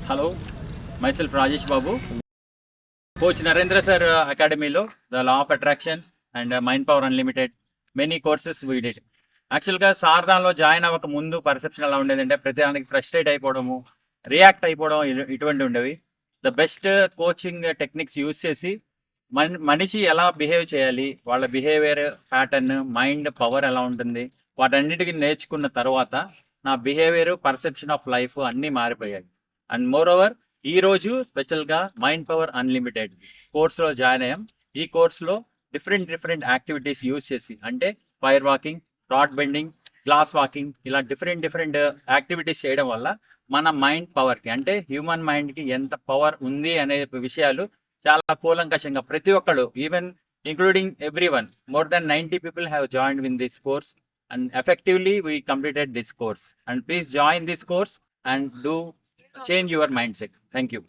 Hello, myself Rajesh Babu, Coach Narendra Sir Academyలో the Law of Attraction and Mind Power Unlimited many courses we did. యాక్చువల్గా sir దానిలో join అవ్వక ముందు perception ఎలా ఉండేదంటే ప్రతి దానికి ఫ్రస్ట్రేట్ అయిపోవడము, రియాక్ట్ అయిపోవడం ఇటువంటి ఉండేవి. The best coaching techniques use చేసి మనిషి ఎలా బిహేవ్ చేయాలి, వాళ్ళ బిహేవియర్ ప్యాటర్న్, మైండ్ పవర్ ఎలా ఉంటుంది, వాటన్నిటికి నేర్చుకున్న తర్వాత నా బిహేవియర్, పర్సెప్షన్ ఆఫ్ లైఫ్ అన్నీ మారిపోయాయి. అండ్ మోర్ ఓవర్ ఈ రోజు స్పెషల్గా మైండ్ పవర్ అన్లిమిటెడ్ కోర్స్లో జాయిన్ అయ్యాం. ఈ కోర్స్లో డిఫరెంట్ యాక్టివిటీస్ యూజ్ చేసి, అంటే fire walking, rod bending, glass walking, ఇలా డిఫరెంట్ యాక్టివిటీస్ చేయడం వల్ల మన మైండ్ పవర్కి, అంటే హ్యూమన్ మైండ్కి ఎంత పవర్ ఉంది అనే విషయాలు చాలా కూలంకషంగా ప్రతి ఒక్కళ్ళు, even including every one, more than 90 people have joined in this course and effectively we completed this course. And please join this course and do change your mindset. Thank you.